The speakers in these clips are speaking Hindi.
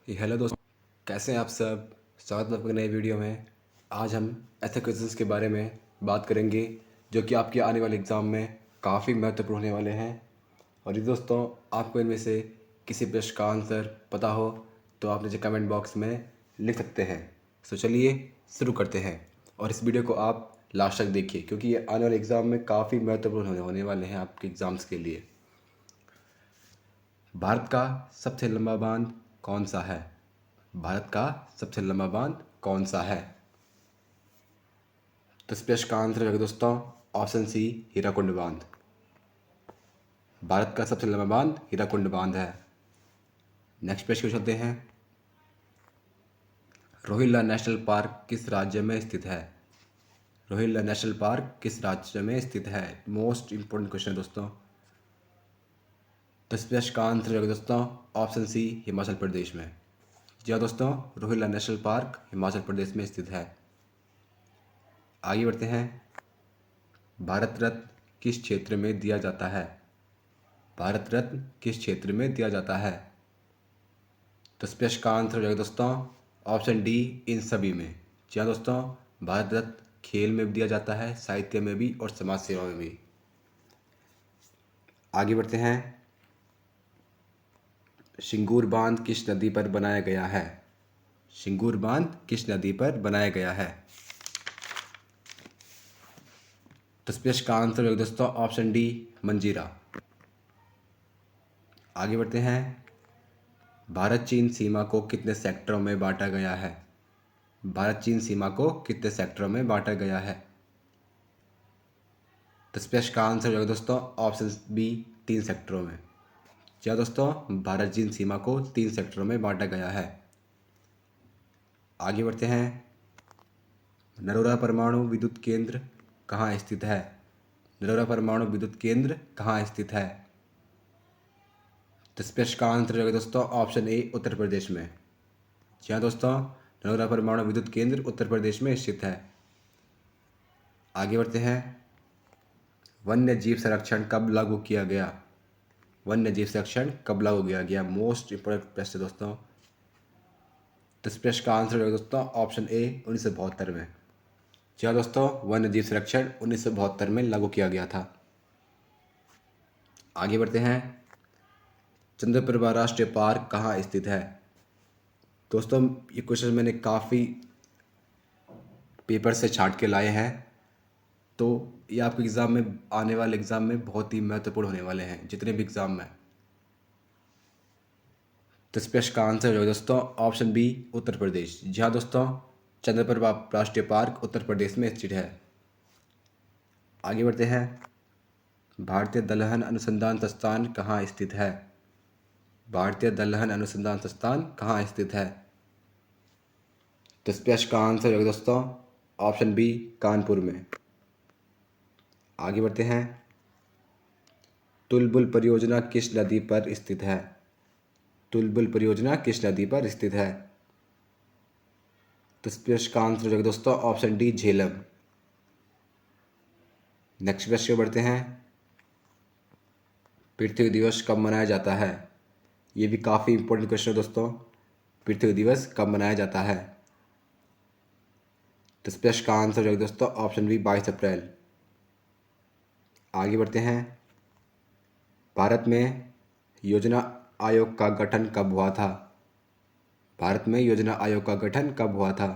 हेलो दोस्तों, कैसे हैं आप सब। स्वागत है आपके नए वीडियो में। आज हम ऐसे क्वेश्चंस के बारे में बात करेंगे जो कि आपके आने वाले एग्ज़ाम में काफ़ी महत्वपूर्ण होने वाले हैं। और ये दोस्तों, आपको इनमें से किसी प्रश्न का आंसर पता हो तो आप मुझे कमेंट बॉक्स में लिख सकते हैं। तो चलिए शुरू करते हैं, और इस वीडियो को आप लास्ट तक देखिए क्योंकि ये आने वाले एग्ज़ाम में काफ़ी महत्वपूर्ण होने वाले हैं आपके एग्ज़ाम्स के लिए। भारत का सबसे लंबा बांध कौन सा है? भारत का सबसे लंबा बांध कौन सा है? तो इस प्रश्न का आंसर है दोस्तों ऑप्शन सी, हीराकुंड बांध। भारत का सबसे लंबा बांध हीराकुंड बांध है। नेक्स्ट प्रश्न को चलते हैं। रोहिल्ला नेशनल पार्क किस राज्य में स्थित है? रोहिल्ला नेशनल पार्क किस राज्य में स्थित है? मोस्ट इंपोर्टेंट क्वेश्चन है दोस्तों। तो इस प्रश्न का आंसर है दोस्तों ऑप्शन सी, हिमाचल प्रदेश में। जी हाँ दोस्तों, रोहिल्ला नेशनल पार्क हिमाचल प्रदेश में स्थित है। आगे बढ़ते हैं। भारत रत्न किस क्षेत्र में दिया जाता है? भारत रत्न किस क्षेत्र में दिया जाता है? तो इस प्रश्न का आंसर हो जाएगा दोस्तों ऑप्शन डी, इन सभी में। जी हाँ दोस्तों, भारत रत्न खेल में भी दिया जाता है, साहित्य में भी और समाज सेवा में भी। आगे बढ़ते हैं। सिंगूर बांध किस नदी पर बनाया गया है? सिंगूर बांध किस नदी पर बनाया गया है? तो इस प्रश्न का आंसर हो जाएगा दोस्तों ऑप्शन डी, मंजीरा। आगे बढ़ते हैं। भारत चीन सीमा को कितने सेक्टरों में बांटा गया है? भारत चीन सीमा को कितने सेक्टरों में बांटा गया है? तो इस प्रश्न का आंसर हो जाएगा दोस्तों ऑप्शन बी, 3 सेक्टरों में। जी हाँ दोस्तों, भारत चीन सीमा को 3 सेक्टरों में बांटा गया है। आगे बढ़ते हैं। नरोरा परमाणु विद्युत केंद्र कहाँ स्थित है? नरोरा परमाणु विद्युत केंद्र कहाँ स्थित है? तो इस प्रश्न का आंसर हो जाएगा दोस्तों ऑप्शन ए, उत्तर प्रदेश में। जी हाँ दोस्तों, नरोरा परमाणु विद्युत केंद्र उत्तर प्रदेश में स्थित है। आगे बढ़ते हैं। वन्य जीव संरक्षण कब लागू किया गया? वन्य जीव संरक्षण कब लागू किया गया? मोस्ट इंपोर्टेंट प्रश्न है दोस्तों। तो इस प्रश्न का आंसर होगा दोस्तों ऑप्शन ए, 1972 में। जी हाँ दोस्तों, वन्य जीव संरक्षण 1972 में लागू किया गया था। आगे बढ़ते हैं। चंद्रप्रभा राष्ट्रीय पार्क कहाँ स्थित है? दोस्तों, ये क्वेश्चन मैंने काफ़ी पेपर से छांट के लाए हैं, तो ये आपके एग्ज़ाम में, आने वाले एग्ज़ाम में बहुत ही महत्वपूर्ण होने वाले हैं, जितने भी एग्ज़ाम में। तो इस प्रश्न का आंसर होगा दोस्तों ऑप्शन बी, उत्तर प्रदेश। जी हाँ दोस्तों, चंद्रप्रभा राष्ट्रीय पार्क उत्तर प्रदेश में स्थित है। आगे बढ़ते हैं। भारतीय दलहन अनुसंधान संस्थान कहाँ स्थित है? भारतीय दलहन अनुसंधान संस्थान कहाँ स्थित है? तो इस प्रश्न का आंसर होगा दोस्तों ऑप्शन बी, कानपुर में। आगे बढ़ते हैं। तुलबुल परियोजना किस नदी पर स्थित है? तुलबुल परियोजना किस नदी पर स्थित है? तो इस प्रश्न का आंसर हो जाएगा दोस्तों ऑप्शन डी, झेलम। नेक्स्ट प्रश्न बढ़ते हैं। पृथ्वी दिवस कब मनाया जाता है? ये भी काफ़ी इंपॉर्टेंट क्वेश्चन है दोस्तों। पृथ्वी दिवस कब मनाया जाता है? तो इस प्रश्न का आंसर हो जाएगा दोस्तों ऑप्शन बी, 22 अप्रैल। आगे बढ़ते हैं। भारत में योजना आयोग का गठन कब हुआ था? भारत में योजना आयोग का गठन कब हुआ था?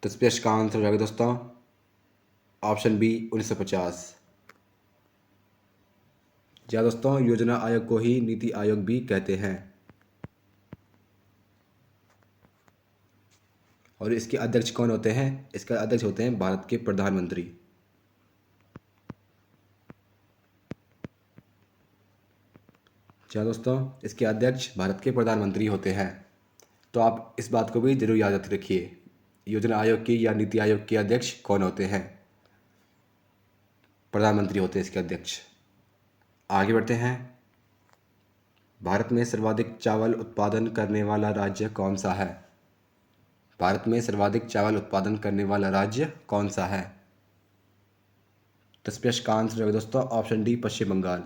तो इस प्रश्न का आंसर हो जाएगा दोस्तों ऑप्शन बी, 1950। जी हाँ दोस्तों, योजना आयोग को ही नीति आयोग भी कहते हैं। और इसके अध्यक्ष कौन होते हैं? इसके अध्यक्ष होते हैं भारत के प्रधानमंत्री। जी हाँ दोस्तों, इसके अध्यक्ष भारत के प्रधानमंत्री होते हैं। तो आप इस बात को भी जरूर याद रखिए, योजना आयोग की या नीति आयोग के अध्यक्ष कौन होते हैं? प्रधानमंत्री होते हैं इसके अध्यक्ष। आगे बढ़ते हैं। भारत में सर्वाधिक चावल उत्पादन करने वाला राज्य कौन सा है? भारत में सर्वाधिक चावल उत्पादन करने वाला राज्य कौन सा है? तो इस प्रश्न का आंसर होगा दोस्तों ऑप्शन डी, पश्चिम बंगाल।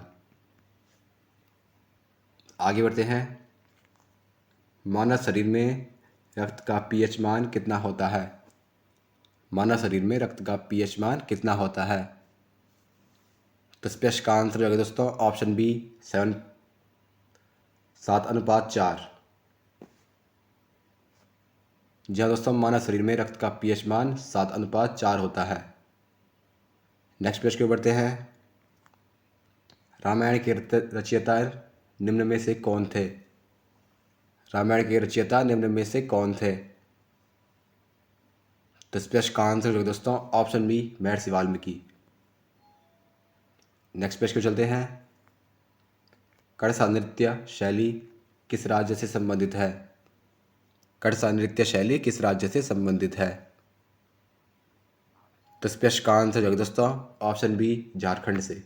आगे बढ़ते हैं। मानव शरीर में रक्त का पीएच मान कितना होता है? मानव शरीर में रक्त का पीएच मान कितना होता है? तो स्पेश का आंसर होगा दोस्तों ऑप्शन बी 7:4। जी हाँ दोस्तों, मानव शरीर में रक्त का पीएच मान 7:4 होता है। नेक्स्ट पेज को बढ़ते हैं। रामायण के रचयिता निम्न में से कौन थे? रामायण के रचयिता निम्न में से कौन थे? तो स्पेश का आंसर होगा दोस्तों ऑप्शन बी महर्षि वाल्मीकि। नेक्स्ट पेज को चलते हैं। कड़सा नृत्य शैली किस राज्य से संबंधित है? कड़सा नृत्य शैली किस राज्य से संबंधित है? तो स्पेश का आंसर होगा दोस्तों ऑप्शन बी झारखंड से।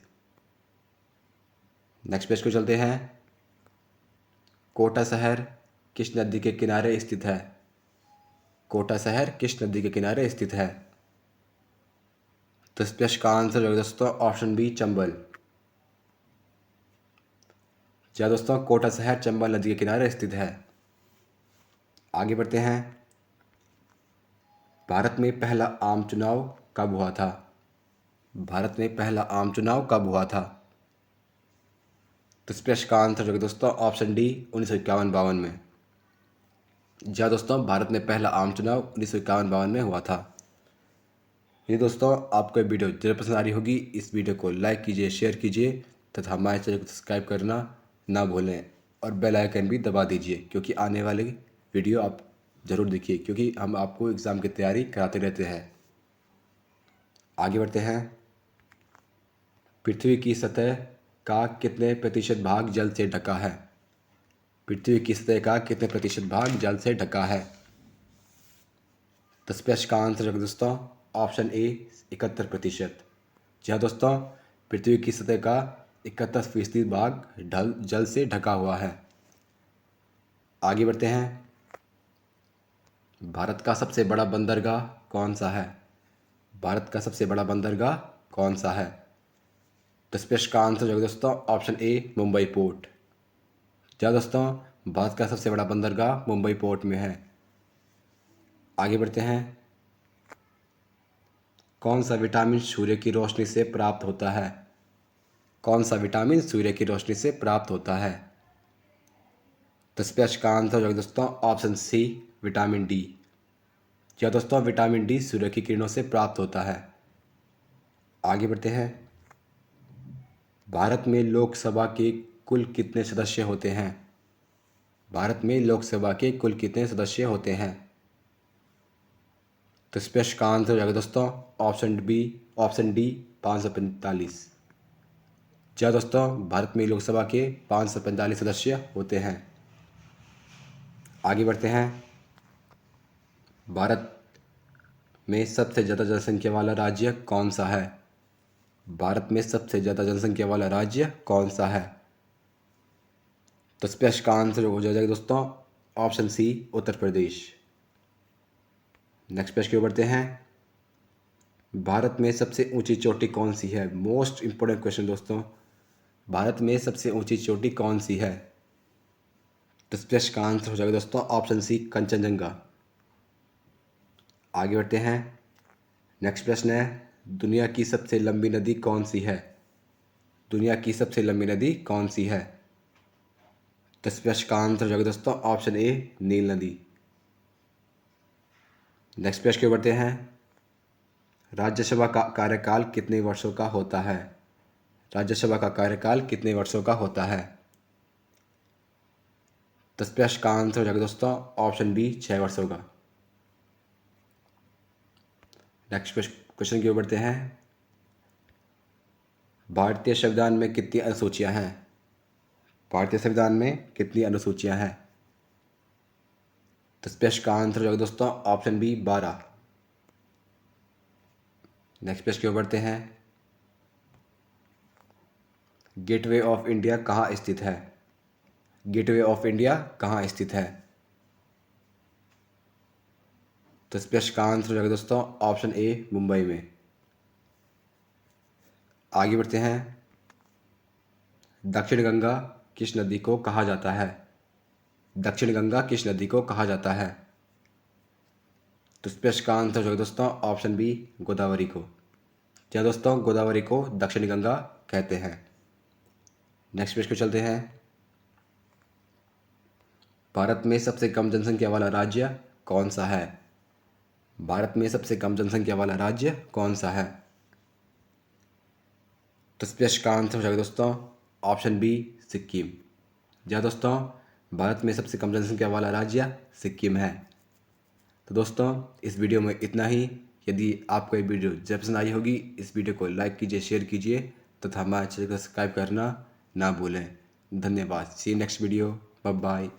नेक्स्ट पेज को चलते हैं। कोटा शहर किस नदी के किनारे स्थित है? कोटा शहर किस नदी के किनारे स्थित है? तो स्पेश का आंसर होगा दोस्तों ऑप्शन बी चंबल। जी दोस्तों, कोटा शहर चंबल नदी के किनारे स्थित है। आगे बढ़ते हैं। भारत में पहला आम चुनाव कब हुआ था? भारत में पहला आम चुनाव कब हुआ था? तो स्पेश का आंसर होगा दोस्तों ऑप्शन डी 1951-52 में। जी दोस्तों, भारत में पहला आम चुनाव 1951-52 में हुआ था। ये दोस्तों, आपको ये वीडियो जरूर पसंद आ रही होगी। इस वीडियो को लाइक कीजिए, शेयर कीजिए तथा हमारे चैनल को सब्सक्राइब करना ना भूलें और बेल आइकन भी दबा दीजिए, क्योंकि आने वाली वीडियो आप ज़रूर देखिए, क्योंकि हम आपको एग्ज़ाम की तैयारी कराते रहते हैं। आगे बढ़ते हैं। पृथ्वी की सतह का कितने प्रतिशत भाग जल से ढका है? पृथ्वी की सतह का कितने प्रतिशत भाग जल से ढका है? तो स्पेश का आंसर है दोस्तों ऑप्शन ए 71%। जी हाँ दोस्तों, पृथ्वी की सतह का 71% भाग जल से ढका हुआ है। आगे बढ़ते हैं। भारत का सबसे बड़ा बंदरगाह कौन सा है? भारत का सबसे बड़ा बंदरगाह कौन सा है? तो स्पेश का आंसर होगा दोस्तों ऑप्शन ए मुंबई पोर्ट। जी हाँ दोस्तों, भारत का सबसे बड़ा बंदरगाह मुंबई पोर्ट में है। आगे बढ़ते हैं। कौन सा विटामिन सूर्य की रोशनी से प्राप्त होता है? कौन सा विटामिन सूर्य की रोशनी से प्राप्त होता है? तो स्पेश का आंसर होगा दोस्तों ऑप्शन सी विटामिन डी। जी हाँ दोस्तों, विटामिन डी सूर्य की किरणों से प्राप्त होता है। आगे बढ़ते हैं। भारत में लोकसभा के कुल कितने सदस्य होते हैं? भारत में लोकसभा के कुल कितने सदस्य होते हैं? तो स्पेश का आंसर होगा दोस्तों ऑप्शन डी 545। जी हाँ दोस्तों, भारत में लोकसभा के 545 सदस्य होते हैं। आगे बढ़ते हैं। भारत में सबसे ज़्यादा जनसंख्या वाला राज्य कौन सा है? भारत में सबसे ज़्यादा जनसंख्या वाला राज्य कौन सा है? तो स्पेश का आंसर हो जाएगा दोस्तों option C Uttar Pradesh. Next page के ऊपर बढ़ते हैं। भारत में सबसे ऊंची चोटी कौन सी है? मोस्ट इंपॉर्टेंट क्वेश्चन दोस्तों, भारत में सबसे ऊंची चोटी कौन सी है? तो स्पेश का आंसर हो जाएगा दोस्तों ऑप्शन सी कंचनजंगा। आगे बढ़ते हैं। नेक्स्ट प्रश्न है, दुनिया की सबसे लंबी नदी कौन सी है? दुनिया की सबसे लंबी नदी कौन सी है? तो स्पेश का आंसर हो जाएगा दोस्तों ऑप्शन ए नील नदी। नेक्स्ट पेज के बढ़ते हैं। राज्यसभा का कार्यकाल कितने वर्षों का होता है? राज्यसभा का कार्यकाल कितने वर्षों का होता है? तो स्पेश का आंसर हो जाएगा दोस्तों ऑप्शन बी 6 वर्षों का। नेक्स्ट क्वेश्चन की ओर बढ़ते हैं। भारतीय संविधान में कितनी अनुसूचियां हैं? भारतीय संविधान में कितनी अनुसूचियां हैं? तो स्पेश का आंसर हो जाएगा दोस्तों ऑप्शन बी 12। नेक्स्ट पेज की ओर बढ़ते हैं। गेटवे ऑफ इंडिया कहाँ स्थित है? गेटवे ऑफ इंडिया कहाँ स्थित है? तो स्पेश का आंसर हो जाएगा दोस्तों ऑप्शन ए मुंबई में। आगे बढ़ते हैं। दक्षिण गंगा किस नदी को कहा जाता है? दक्षिण गंगा किस नदी को कहा जाता है? तो इस प्रश्न का आंसर होगा दोस्तों ऑप्शन बी, गोदावरी को। जी हाँ दोस्तों, गोदावरी को दक्षिण गंगा कहते हैं। नेक्स्ट प्रश्न को चलते हैं। भारत में सबसे कम जनसंख्या वाला राज्य कौन सा है? भारत में सबसे कम जनसंख्या वाला राज्य कौन सा है? तो इस प्रश्न का आंसर हो जाएगा दोस्तों ऑप्शन बी, सिक्किम। जी हाँ दोस्तों, भारत में सबसे कम जनसंख्या वाला राज्य सिक्किम है। तो दोस्तों, इस वीडियो में इतना ही। यदि आपको ये वीडियो जब पसंद आई होगी, इस वीडियो को लाइक कीजिए, शेयर कीजिए तथा हमारे चैनल को सब्सक्राइब करना ना भूलें। धन्यवाद। See next video. Bye bye.